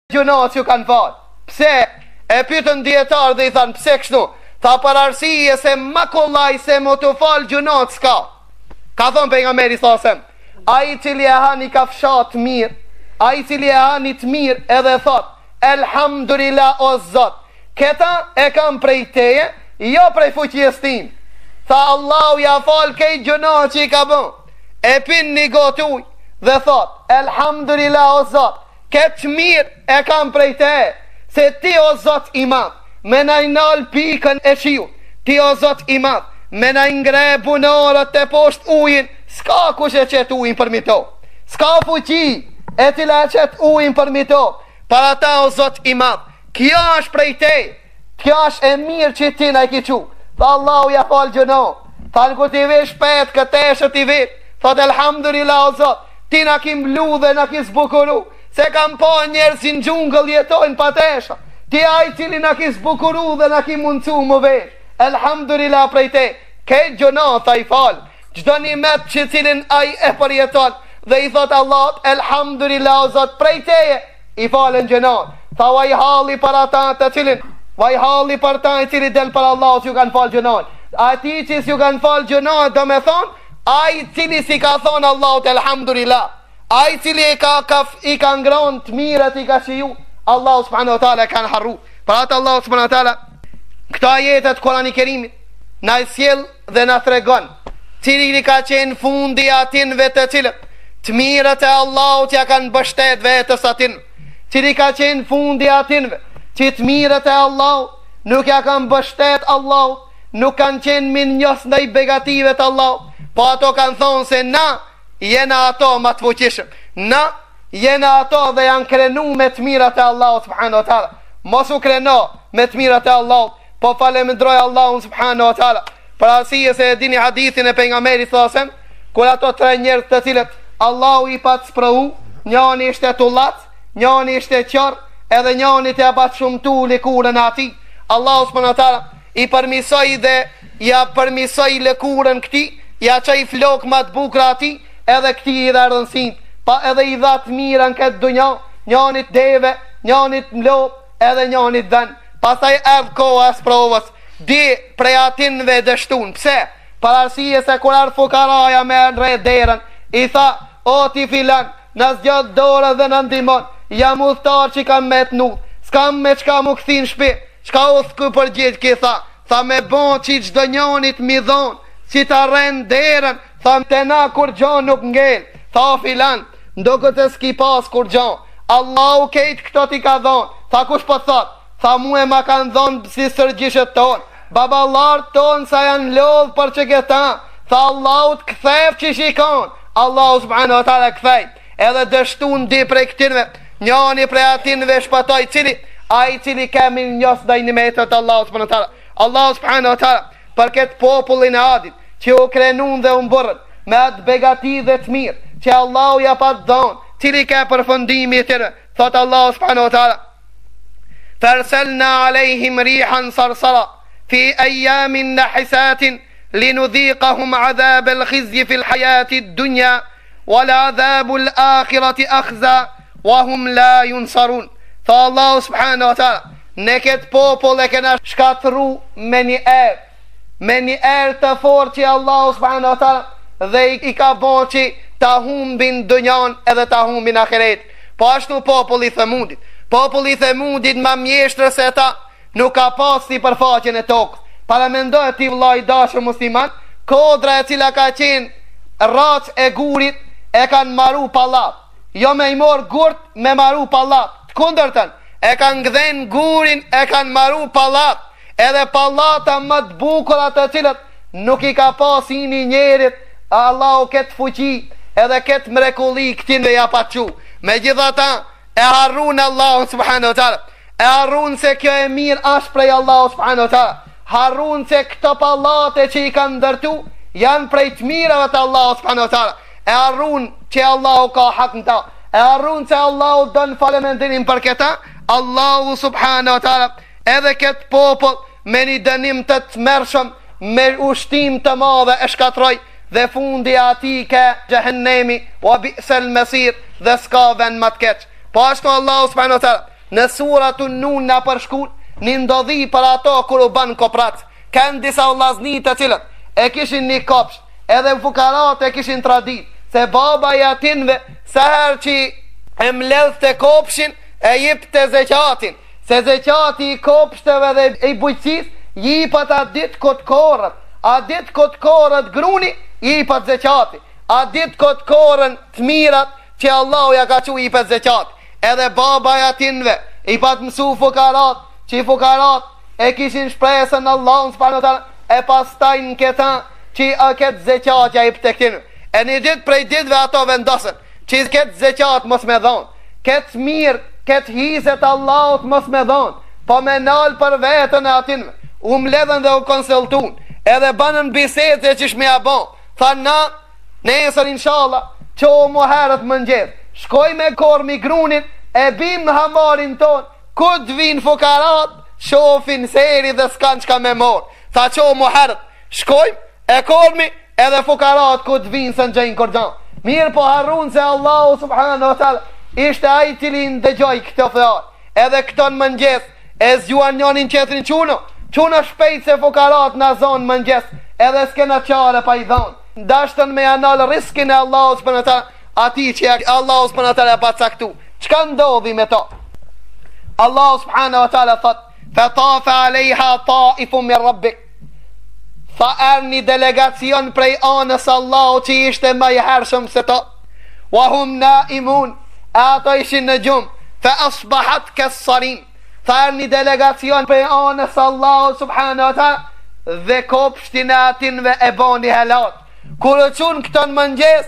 gjunat që kanë falë. Pse? E pyetën dietar dhe i thanë, pse kështu? Tha për arsye se ma kollaj se mo të falë gjunat s'ka. Ka thonë pejgamberi thasem, ai cili e hani ka fshat mirë, ai cili e hani të mirë edhe thot, elhamdulillah o Zot, këta e kam prej teje, jo prej fuqjes tim. Tha Allahu ja fal kej gjunat që i ka bën. E pin një gotë ujë dhe thot, elhamdulillah o Zot, këtë mirë e kam prej teje, se ti o Zot i madh, me na i nal pikën e qiu, ti o Zot i madh, me na i ngre bunorët të poshtë ujin, s'ka kush e qet ujin për mi to, s'ka fuqi e tila e qet ujin për mi to, para ta o Zot i madh, kjo është prej teje, kjo është e mirë që ti na i ki qu. Tha Allahu ja fal gjunat. Tha kur ti vesh pet këtë shët i vet, thot elhamdulillah o Zot, ti na ki mblu dhe na ki zbukuru, se kam pa njerëz në xhungëll jetojnë pa tesha. Ti ai cili na ki zbukuru dhe na ki mundcu më vesh. Elhamdulillah prej te, ke gjunat tha i fal. Çdo nimet që cilin ai e përjeton dhe i thot Allah, elhamdulillah o Zot, prej teje i falen gjunat. Tha vaj halli për ata të cilin, vaj halli për ta i cili del për Allah që ju kanë falë gjunat. Ati që si ju kanë falë gjunat, do me thonë, ai cili si ka thonë Allahut elhamdulillah, ai cili i ka ngronë të mirët i ka shiju, Allahu subhanahu wa taala kanë harru. Për atë Allahu subhanahu wa taala këta jetet Kurani Kerimit na i sjell dhe na tregon cili ka qenë fundi atinve të cilët të mirët e Allahut ja kanë bështet vetës atin, cili ka qenë fundi atinve që të mirët e Allahut nuk ja kanë bështet Allahut, nuk kanë qenë minjos ndaj begative të Allahut, po ato kanë thonë se na jena ato ma të fuqishëm, na jena ato dhe janë krenu me të mirët e Allahut subhanahu wa taala. Mos u kreno me të mirët e Allahut, po falemendroj Allahun subhanahu wa taala. Për arsye se e dini hadithin e pejgamberit thosem, kur ato tre njerëz të cilët Allahu i pat sprovu, njëri ishte tullat, njëri ishte qor, edhe njëri të abat shumë tu lëkurën ati, Allahu subhanahu wa taala i përmisoj dhe ja përmisoj lëkurën këti, ja qaj flok ma të bukra ati, edhe këti i dhe rëndësin, pa edhe i dhatë mirën këtë dunja, njënit deve, njënit mlop, edhe njënit dhen. Pastaj edhe koha së provës, di prej atinve dështun. Pse? Për arsye se kur ardh fukaraja me në derën, i tha, o ti filan, në zgjat dorë dhe në ndimon, jam udhtar që kam me të nuth, s'kam me qka mu këthin shpi, qka u thku për gjithë ki tha me bon që gjdo njënit mi dhonë, që ta rren derën, tha të na kur gjon nuk ngel, tha filan, ndo këtë s'ki pas kur gjon, Allahu kejt këto ti ka dhonë, tha kush po thot, tha mu e ma kanë dhonë si sërgjishet tonë, babalartë tonë sa janë lodhë për që këta, tha Allahu të këthef që shikon, Allahu subhanahu wa taala këthej, edhe dështun di prej këtinve, njani prej atinve shpatoj cili, ai cili kemi njës dhe i një metët Allahu subhanahu wa taala. Allahu subhanahu wa taala për këtë popullin e Adit që u krenun dhe u mbërën me atë begati dhe të mirë që Allahu ja pat dhonë, cili ka përfundimi të tërë, thot Allahu subhanahu wa taala, farsalna alejhim rihan sarsara fi ajamin nahisatin linudhiqahum adhab al-khizyi fi l-hajati d-dunja wal adhabu l-akhirati akhza wa hum la yunsarun. Tha Allahu subhanahu wa taala, ne këtë popull e kena shkatru me një erë të fort që Allahu subhanahu wa taala dhe i ka bon që ta humbin dënjan edhe ta humbin ahiret. Po ashtu populli Themudit, populli Themudit ma mjeshtër se ta nuk ka pas si përfaqen e tokës. Paramendoj ti vllai dashur musliman, kodra e cila ka qenë rac e gurit e kanë maru pallat, jo me i mor gurt me maru pallat, të kundërtën e kanë gdhen gurin e kanë maru pallat, edhe pallata më të bukura të cilët nuk i ka pas një njerit, Allahu këtë fuqi edhe këtë mrekulli këtinve ja paçu. Megjithatë e harrun Allahu subhanahu wa taala, e harrun se kjo e mirë është prej Allahu subhanahu wa taala, harrun se këto pallate që i kanë ndërtu janë prej të mirave të Allahu subhanahu wa taala, e harrun që Allahu ka hak në ta, e harrun se Allahu don falemendimin për këta. Allahu subhanahu wa taala edhe këtë popull me një dënim të tmerrshëm, me ushtim të madhe e shkatroi dhe fundi ati ke gjehennemi wa bi'sal masir dhe s'ka vend më të keq. Po ashtu Allahu subhanahu wa taala në suratun Nun na përshkruan një ndodhi për ato kur u ban koprat. Kanë disa vllazni të cilët e kishin një kopsh, edhe fukarat e kishin tradit se baba i atinve sa herë që e mledh të kopshin e jip të zeqatin, se zeqati i kopshteve dhe i bujqis jipat a dit këtë korët, a dit këtë korët gruni jipat zeqati, a dit këtë korën të mirat që Allah ja ka që jipet zeqati. Edhe baba i atinve i pat mësu fukarat, që i fukarat e kishin shpresën Allah e pastaj në këta që a këtë zeqatja i pëtektinë. E një ditë prej ditëve ato vendosën që këtë zeqat mos me dhonë, këtë mirë, këtë hiset Allahut mos me dhonë, po me nalë për vetën e atinve. U mledhen dhe u konsultun, edhe banën bisete që shme a bon. Tha na, nesër inshallah, që o mu herët mëngjes, shkoj me kormi grunin, e bim në hamarin ton, ku të vinë fukarat, shofin seri dhe s'kan qka me morë. Tha që o mu herët, shkoj, e kormi, edhe fukarat ku të vinë së në gjenë kërgjan. Mirë po harrun se Allahu subhanahu wa ta'ala ishte ai cili ndëgjoj këtë fjalë. Edhe këto në mëngjes e zgjuan njënin qetrin Quno shpejt se fukarat në zonë mëngjes, edhe s'kena qare pa i dhonë. Dashtën me anal riskin e Allahu subhanahu wa ta'ala, ati që Allahu subhanahu wa ta'ala pa caktu. Çka ndodhi me to? Allahu subhanahu wa ta'ala thot: "Fatafa alejha taifun min rabbik." Tha një delegacion prej anës Allahu që ishte më i hershëm se to. Wa hum naimun, ato ishin në gjumë. Fa asbahat kassarim. Tha një delegacion prej anës Allahu subhanahu wa ta'ala dhe kopshtin e atinve e boni helat. Kur e qunë këto në mëngjes,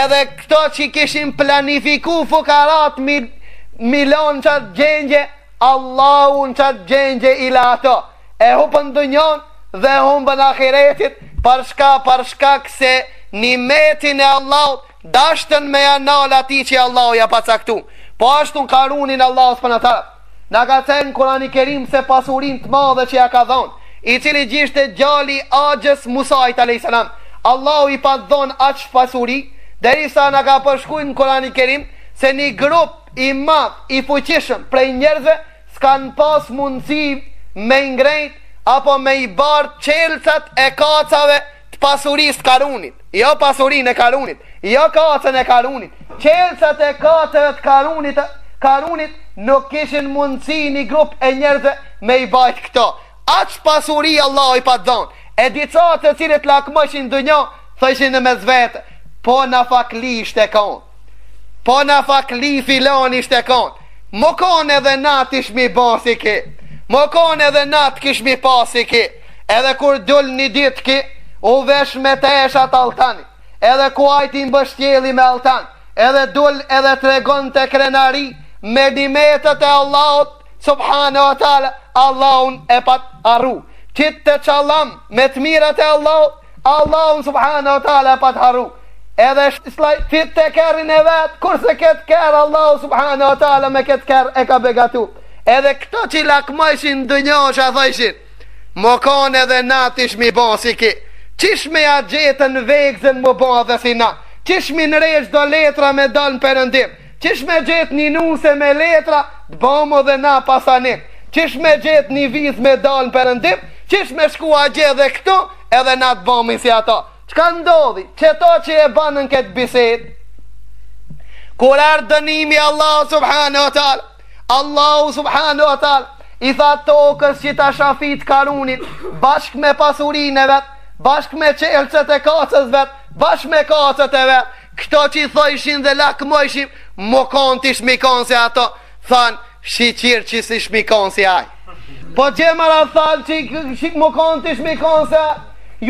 edhe këto që kishin planifiku fukarat milon qatë gjengje, Allahu në qatë gjengje ila ato. E hupën dënjon dhe humbën ahiretit për shka këse një metin e Allah dashtën me anal ati që Allah ja pa caktu. Po ashtu në Karunin Allah s'pëna tarë në ka thënë Kurani Kerim se pasurin të madhe që ja ka dhonë, i cili gjishte gjali Agjës Musait a.s. Allah i pa dhonë aq pasuri, derisa në ka përshkujnë në Kurani Kerim se një grup i madh i fuqishëm prej njerëzve s'kan pas mundësi me ngrejt apo me i bartë qelcat e kacave të pasurisë Karunit. Jo pasurin e Karunit, jo kacën e Karunit. Qelcat e kacave të Karunit nuk kishin mundësi një grup e njerëzve me i bajt këto. Aq pasuri Allah i pa dhonë. E dicat të cilët lakmëshin dënjo, thëshin në mes vete, po na fakli ishte konë, po na fakli filon ishte konë, më konë edhe nat ishmi basi ki, më konë edhe nat kishmi pasi ki. Edhe kur dull një dit ki, u vesh me teshat altani, edhe kuajti mbështjeli me altan, edhe dull edhe tregon të krenari me nimetet e Allahut subhanahu wa ta'ala, Allahun e pat arru. Qitë të qalam me të mirat e Allahun subhanahu wa ta'ala e pat harru. Edhe fit të kerin e vetë, kurse këtë kerë Allahu subhanahu wa ta'ala me këtë kerë e ka begatu. Edhe këto që lakmëshin dënjosh a thëshin, më konë edhe natish mi bo si ki, qish me a gjetën vegzën më bo dhe si na, qish mi në rejsh do letra me dal në përëndim, qish me gjetë një nuse me letra të bomo dhe na pasanim, qish me gjetë një vith me dal në përëndim, qish me shku a gjetë dhe këtu edhe na të bomi si ato. Qka ndodhi? Qëto që e banën këtë biset, kur ardë dënimi Allah subhanahu wa ta'ala, Allahu subhanahu wa ta'ala i tha tokës që ta shafit Karunit bashk me pasurin e vetë, bashk me qelcet e kacës vetë, bashk me kacët e vetë. Këto që i thojshin dhe lakmojshin, më konë t'i shmikon si ato, thanë shiqirë që si shmikon si aj. Po gjemara thalë që më konë t'i shmikon si aj,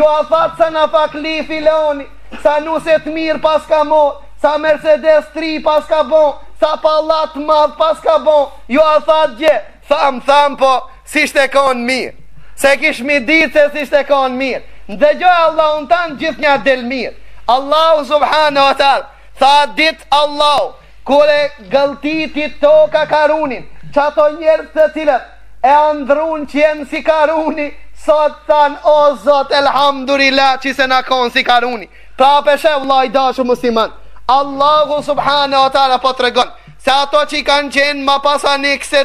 jo a thatë sa na fakli filoni, sa nuset mirë pas ka mo, sa Mercedes 3 pas ka bon, sa pallat madh pas ka bon, jo a thatë gje, tham po, si shte konë mirë, se kish mi ditë se si shte konë mirë, ndëgjoj Allah unë tanë gjithë një del mirë. Allahu subhanahu wa ta'ala tha dit Allah kure gëlltitit toka Karunin, që ato njerë të cilët e andrun që jenë si Karuni, sot than o Zot elhamdulillah që se na konë si Karuni. Pra peshe vllai dashu musliman, Allahu subhanahu wa ta'ala po të regon se ato që i kanë qenë ma pasanik se